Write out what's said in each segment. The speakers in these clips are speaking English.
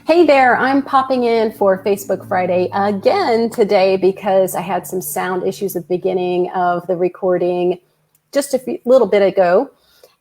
Hey there, I'm popping in for Facebook Friday again today because I had some sound issues at the beginning of the recording just a little bit ago.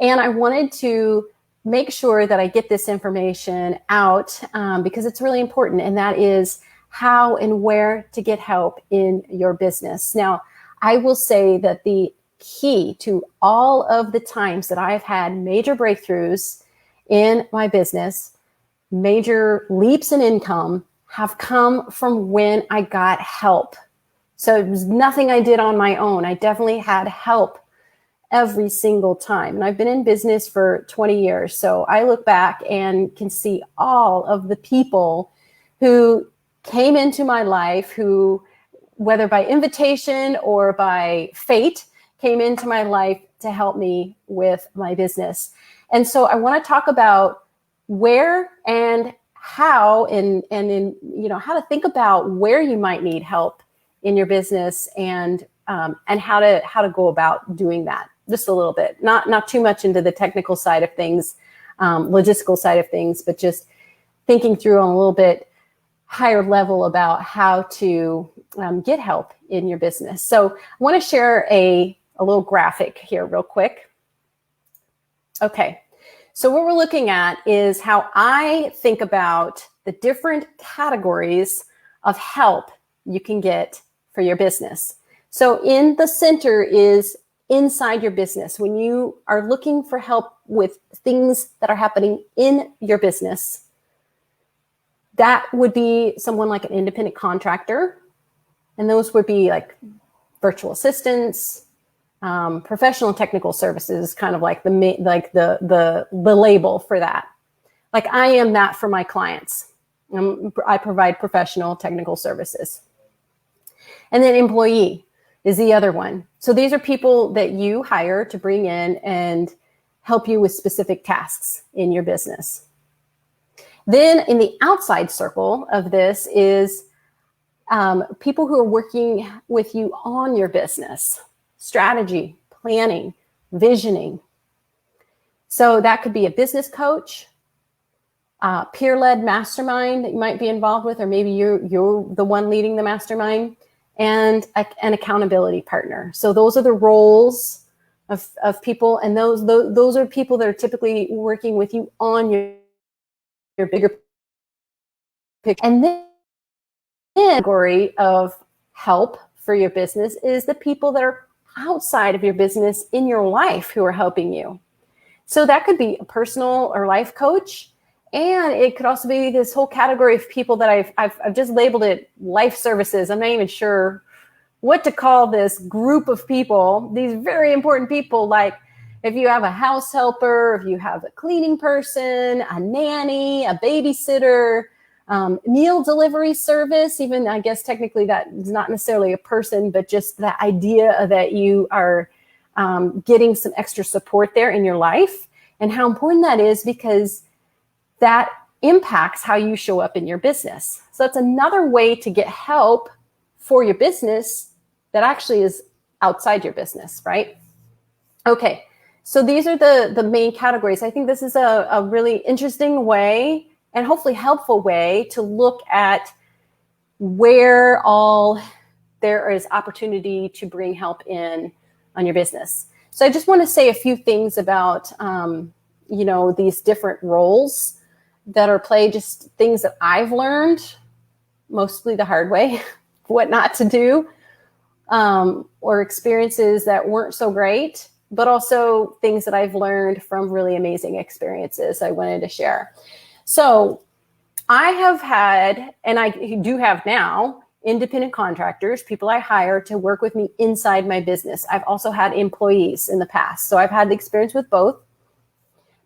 And I wanted to make sure that I get this information out because it's really important, and that is how and where to get help in your business. Now, I will say that the key to all of the times that I've had major breakthroughs in my business, major leaps in income, have come from when I got help. So it was nothing I did on my own. I definitely had help every single time. And I've been in business for 20 years. So I look back and can see all of the people who came into my life who, whether by invitation or by fate, came into my life to help me with my business. And so I want to talk about where and how, and in how to think about where you might need help in your business, and how to go about doing that. Just a little bit, not too much into the technical side of things, logistical side of things, but just thinking through on a little bit higher level about how to get help in your business. So I want to share a little graphic here real quick. Okay. So what we're looking at is how I think about the different categories of help you can get for your business. So in the center is inside your business. When you are looking for help with things that are happening in your business, that would be someone like an independent contractor. And those would be like virtual assistants, professional and technical services, kind of like the label for that. Like I am that for my clients. I provide professional technical services. And then employee is the other one. So these are people that you hire to bring in and help you with specific tasks in your business. Then in the outside circle of this is people who are working with you on your business. Strategy, planning, visioning. So that could be a business coach, peer-led mastermind that you might be involved with, or maybe you're the one leading the mastermind, and an accountability partner. So those are the roles of people, and those are people that are typically working with you on your bigger picture. And then the category of help for your business is the people that are outside of your business in your life who are helping you. So that could be a personal or life coach. And it could also be this whole category of people that I've just labeled it life services. I'm not even sure what to call this group of people, these very important people. Like if you have a house helper, if you have a cleaning person, a nanny, a babysitter, meal delivery service, even I guess technically that is not necessarily a person, but just the idea that you are getting some extra support there in your life, and how important that is because that impacts how you show up in your business. So that's another way to get help for your business that actually is outside your business, right? Okay, so these are the main categories. I think this is a really interesting way and hopefully helpful way to look at where all there is opportunity to bring help in on your business. So I just want to say a few things about, these different roles that are played, just things that I've learned, mostly the hard way, what not to do, or experiences that weren't so great, but also things that I've learned from really amazing experiences I wanted to share. So I have had, and I do have now, independent contractors, people I hire to work with me inside my business. I've also had employees in the past. So I've had the experience with both.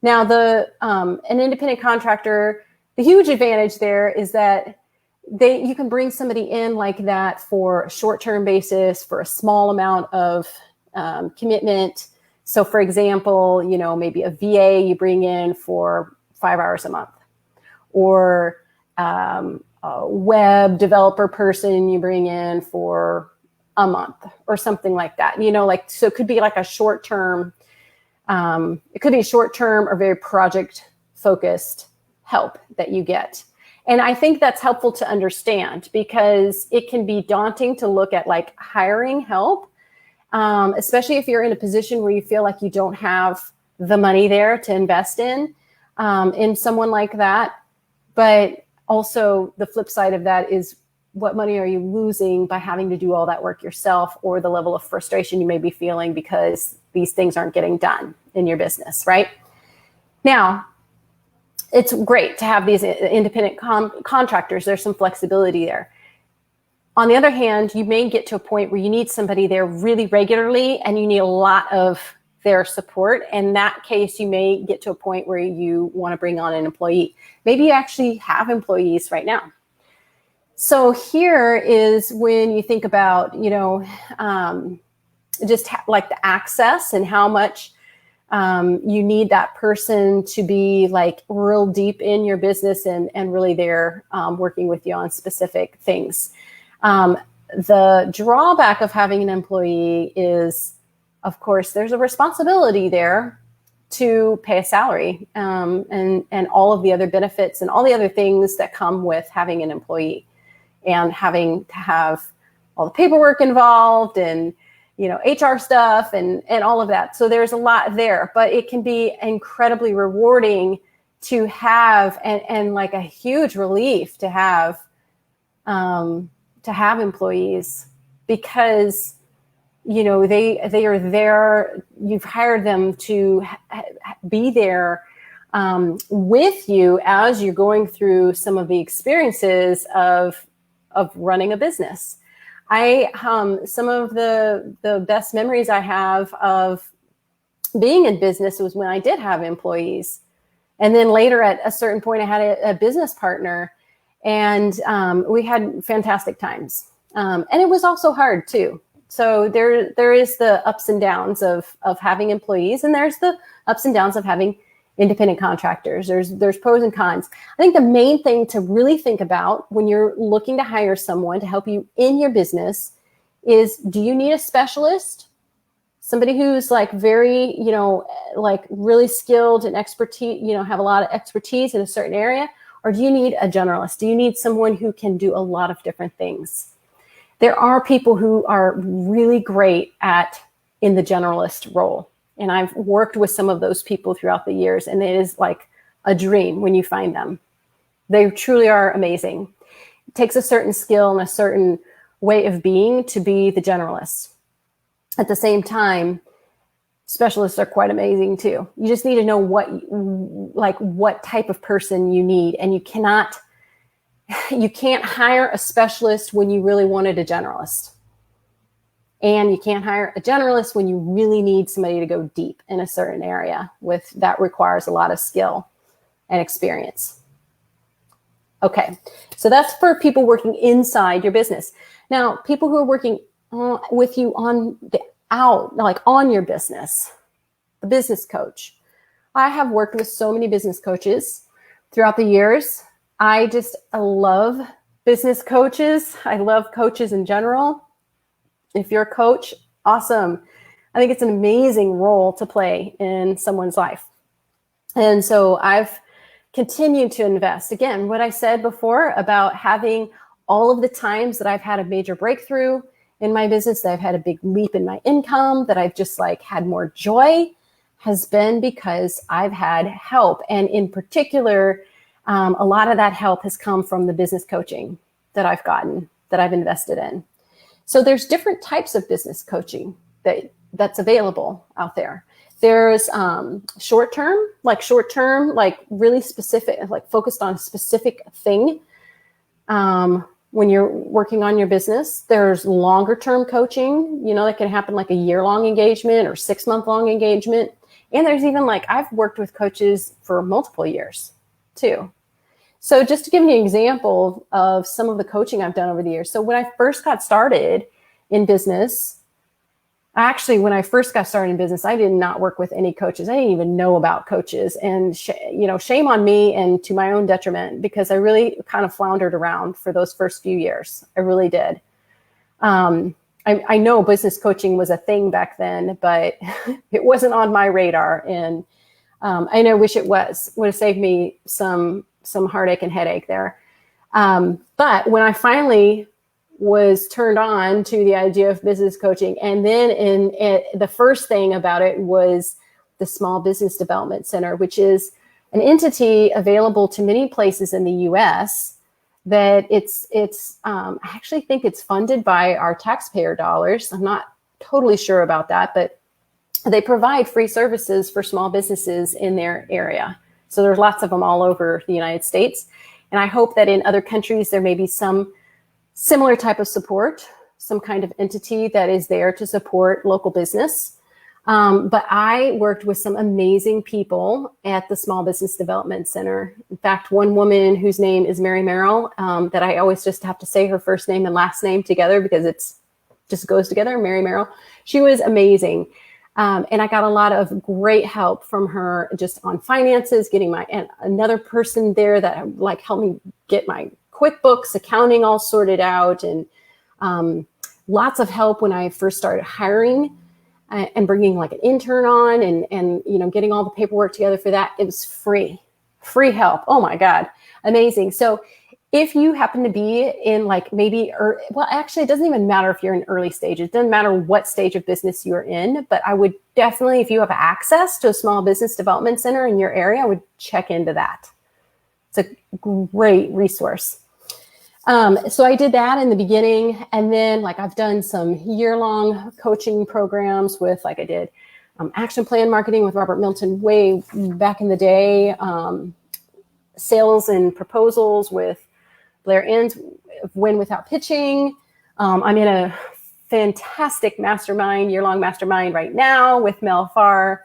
Now, an independent contractor, the huge advantage there is that you can bring somebody in like that for a short-term basis, for a small amount of commitment. So for example, maybe a VA you bring in for 5 hours a month, or a web developer person you bring in for a month or something like that. So it could be like a short-term, it could be short-term or very project-focused help that you get. And I think that's helpful to understand because it can be daunting to look at like hiring help, especially if you're in a position where you feel like you don't have the money there to invest in someone like that. But also the flip side of that is, what money are you losing by having to do all that work yourself, or the level of frustration you may be feeling because these things aren't getting done in your business, right? Now, it's great to have these independent contractors. There's some flexibility there. On the other hand, you may get to a point where you need somebody there really regularly and you need a lot of their support. In that case, you may get to a point where you want to bring on an employee. Maybe you actually have employees right now. So here is when you think about, like the access and how much you need that person to be like real deep in your business and really there working with you on specific things. The drawback of having an employee is, of course, there's a responsibility there to pay a salary and all of the other benefits and all the other things that come with having an employee and having to have all the paperwork involved and HR stuff and all of that. So there's a lot there, but it can be incredibly rewarding to have and like a huge relief to have employees because they are there. You've hired them to be there with you as you're going through some of the experiences of running a business. Some of the best memories I have of being in business was when I did have employees. And then later at a certain point, I had a business partner and we had fantastic times. And it was also hard too. So there is the ups and downs of having employees, and there's the ups and downs of having independent contractors. There's pros and cons. I think the main thing to really think about when you're looking to hire someone to help you in your business is, do you need a specialist? Somebody who's like very, like really skilled and expertise, have a lot of expertise in a certain area? Or do you need a generalist? Do you need someone who can do a lot of different things? There are people who are really great in the generalist role. And I've worked with some of those people throughout the years, and it is like a dream when you find them. They truly are amazing. It takes a certain skill and a certain way of being to be the generalist. At the same time, specialists are quite amazing too. You just need to know what type of person you need, and you can't hire a specialist when you really wanted a generalist. And you can't hire a generalist when you really need somebody to go deep in a certain area that requires a lot of skill and experience. Okay, so that's for people working inside your business. Now, people who are working with you on your business, the business coach. I have worked with so many business coaches throughout the years. I love business coaches. I love coaches in general. If you're a coach, awesome. I think it's an amazing role to play in someone's life. And so I've continued to invest. Again, what I said before about having all of the times that I've had a major breakthrough in my business, that I've had a big leap in my income, that I've just had more joy, has been because I've had help. And in particular, a lot of that help has come from the business coaching that I've gotten, that I've invested in. So there's different types of business coaching that's available out there. There's short-term, really specific, focused on a specific thing when you're working on your business. There's longer-term coaching, that can happen like a year-long engagement or 6-month-long engagement. And there's even I've worked with coaches for multiple years too. So just to give you an example of some of the coaching I've done over the years. So when I first got started in business, I did not work with any coaches. I didn't even know about coaches, and shame on me and to my own detriment, because I really kind of floundered around for those first few years. I really did. I know business coaching was a thing back then, but it wasn't on my radar. And I know, wish it was. Would have saved me some heartache and headache there. But when I finally was turned on to the idea of business coaching, and then the first thing about it was the Small Business Development Center, which is an entity available to many places in the U.S. that I actually think it's funded by our taxpayer dollars. I'm not totally sure about that, but they provide free services for small businesses in their area. So there's lots of them all over the United States. And I hope that in other countries, there may be some similar type of support, some kind of entity that is there to support local business. But I worked with some amazing people at the Small Business Development Center. In fact, one woman whose name is Mary Merrill, that I always just have to say her first name and last name together because it's just goes together, Mary Merrill. She was amazing. And I got a lot of great help from her just on finances, getting and another person there that like helped me get my QuickBooks accounting all sorted out, and lots of help when I first started hiring and bringing like an intern on and you know, getting all the paperwork together for that. It was free help. Oh my God. Amazing. So if you happen to be in like maybe, well, actually, it doesn't even matter if you're in early stage. It doesn't matter what stage of business you're in, but I would definitely, if you have access to a small business development center in your area, I would check into that. It's a great resource. So I did that in the beginning, and then like I've done some year-long coaching programs with, like I did action plan marketing with Robert Milton way back in the day, sales and proposals with Blair Enns, Win Without Pitching. I'm in a fantastic mastermind, year-long mastermind right now with Mel Farr.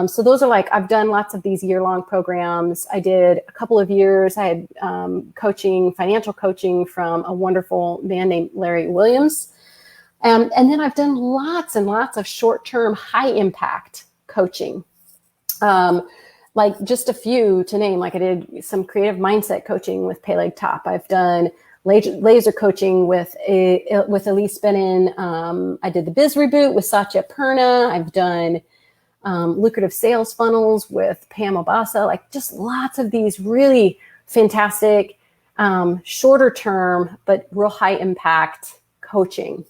So those are like, I've done lots of these year-long programs. I did a couple of years. I had financial coaching from a wonderful man named Larry Williams. And then I've done lots and lots of short-term, high-impact coaching. Like just a few to name, like I did some creative mindset coaching with Peleg Top. I've done laser coaching with Elise Benin. I did the Biz Reboot with Satya Purna. I've done lucrative sales funnels with Pam Obasa, like just lots of these really fantastic, shorter term, but real high impact coaching.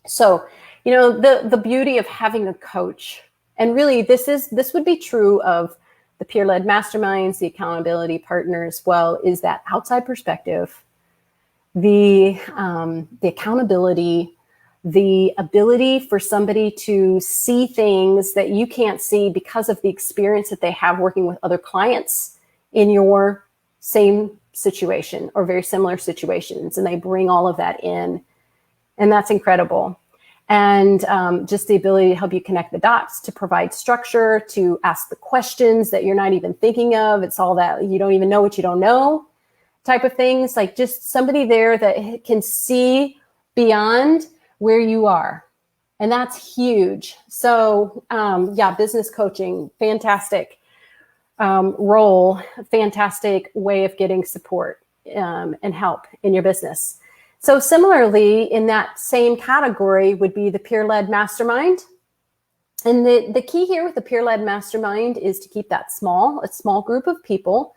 So, you know, the beauty of having a coach, and really this would be true of the peer-led masterminds, the accountability partner as well, is that outside perspective, the accountability, the ability for somebody to see things that you can't see because of the experience that they have working with other clients in your same situation or very similar situations. And they bring all of that in. And that's incredible. And just the ability to help you connect the dots, to provide structure, to ask the questions that you're not even thinking of. It's all that you don't even know what you don't know type of things. Like just somebody there that can see beyond where you are. And that's huge. So yeah, business coaching, fantastic role, fantastic way of getting support and help in your business. So similarly, in that same category would be the peer-led mastermind. And the key here with the peer-led mastermind is to keep that a small group of people,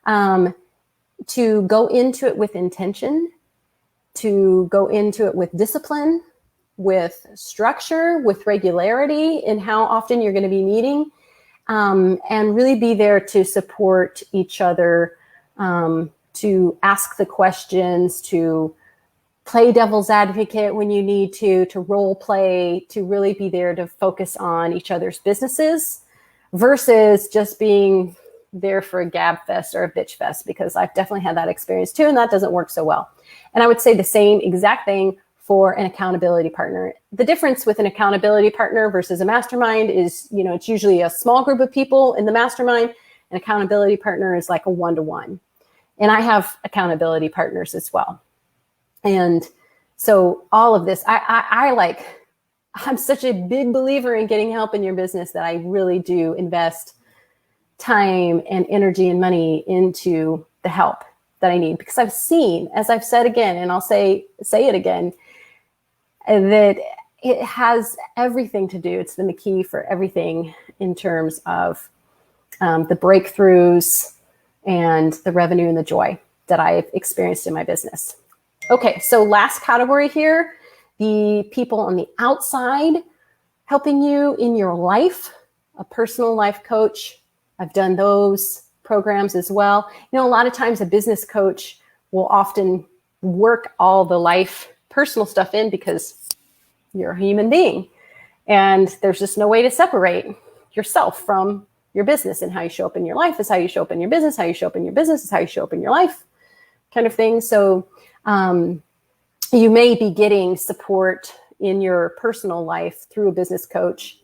to go into it with intention, to go into it with discipline, with structure, with regularity in how often you're going to be meeting, and really be there to support each other, to ask the questions, to play devil's advocate when you need to role play, to really be there to focus on each other's businesses versus just being there for a gab fest or a bitch fest, because I've definitely had that experience too, and that doesn't work so well. And I would say the same exact thing for an accountability partner. The difference with an accountability partner versus a mastermind is, you know, it's usually a small group of people in the mastermind. An accountability partner is like a one-to-one. And I have accountability partners as well. And so all of this, I'm such a big believer in getting help in your business that I really do invest time and energy and money into the help that I need, because I've seen, as I've said again, and I'll say it again, that it has everything to do. It's been the key for everything in terms of the breakthroughs and the revenue and the joy. that I've experienced in my business. Okay, so last category here, the people on the outside helping you in your life, a personal life coach. I've done those programs as well. A lot of times a business coach will often work all the life personal stuff in because you're a human being. And there's just no way to separate yourself from your business, and how you show up in your life is how you show up in your business. How you show up in your business is how you show up in your life, kind of thing. So you may be getting support in your personal life through a business coach.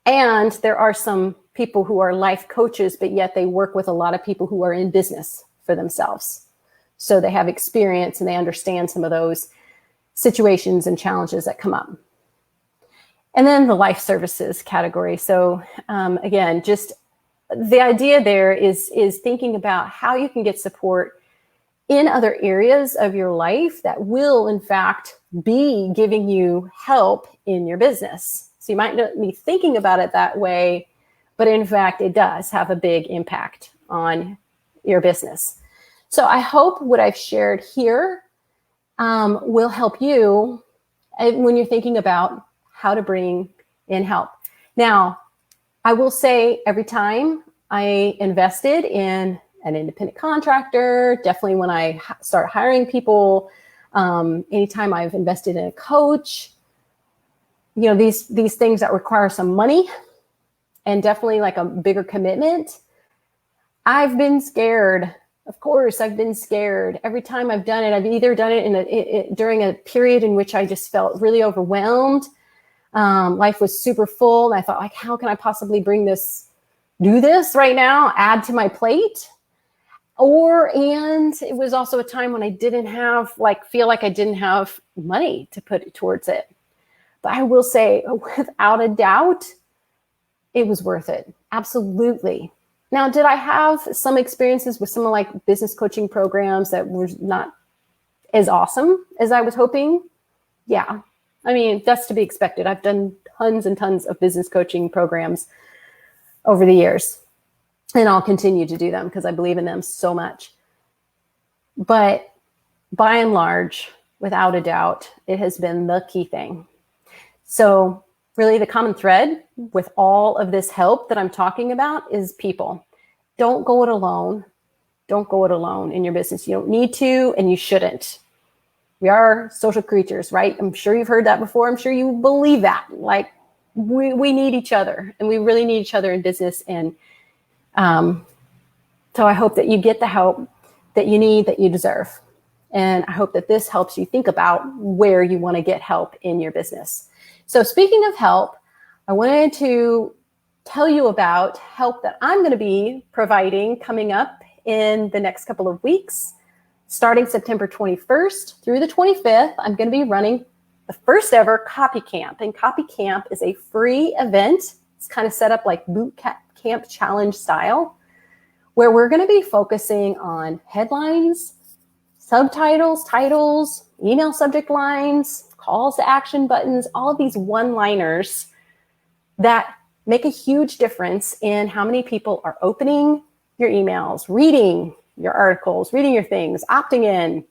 And there are some people who are life coaches, but yet they work with a lot of people who are in business for themselves. So they have experience and they understand some of those situations and challenges that come up. And then the life services category. So again, just the idea there is thinking about how you can get support in other areas of your life that will, in fact, be giving you help in your business. So you might not be thinking about it that way, but in fact, it does have a big impact on your business. So I hope what I've shared here will help you when you're thinking about how to bring in help. Now, I will say every time I invested in an independent contractor, definitely when I start hiring people, anytime I've invested in a coach, these things that require some money and definitely like a bigger commitment, I've been scared. Of course, I've been scared. Every time I've done it, I've either done it during a period in which I just felt really overwhelmed. Life was super full. And I thought, how can I possibly do this right now, add to my plate? And it was also a time when I didn't have, feel like I didn't have money to put towards it. But I will say, without a doubt, it was worth it. Absolutely. Now, did I have some experiences with some business coaching programs that were not as awesome as I was hoping? Yeah. I mean, that's to be expected. I've done tons and tons of business coaching programs over the years, and I'll continue to do them because I believe in them so much. But by and large, without a doubt, it has been the key thing. So really the common thread with all of this help that I'm talking about is people. Don't go it alone. Don't go it alone in your business. You don't need to, and you shouldn't. We are social creatures, right? I'm sure you've heard that before. I'm sure you believe that. We need each other, and we really need each other in business. And so I hope that you get the help that you need, that you deserve. And I hope that this helps you think about where you want to get help in your business. So speaking of help, I wanted to tell you about help that I'm going to be providing coming up in the next couple of weeks. Starting September 21st through the 25th, I'm going to be running the first ever Copy Camp. And Copy Camp is a free event. It's kind of set up like boot camp challenge style, where we're going to be focusing on headlines, subtitles, titles, email subject lines, calls to action buttons, all of these one-liners that make a huge difference in how many people are opening your emails, reading your articles, reading your things, opting in.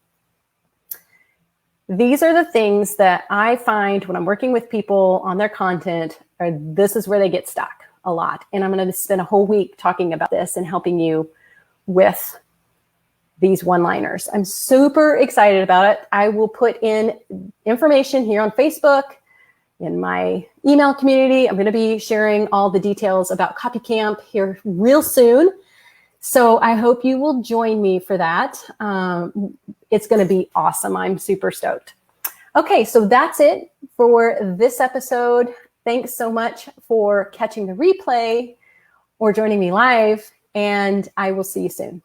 These are the things that I find when I'm working with people on their content, this is where they get stuck a lot. And I'm going to spend a whole week talking about this and helping you with these one-liners. I'm super excited about it. I will put in information here on Facebook, in my email community. I'm going to be sharing all the details about Copy Camp here real soon. So I hope you will join me for that. It's going to be awesome. I'm super stoked. Okay, so that's it for this episode. Thanks so much for catching the replay or joining me live, and I will see you soon.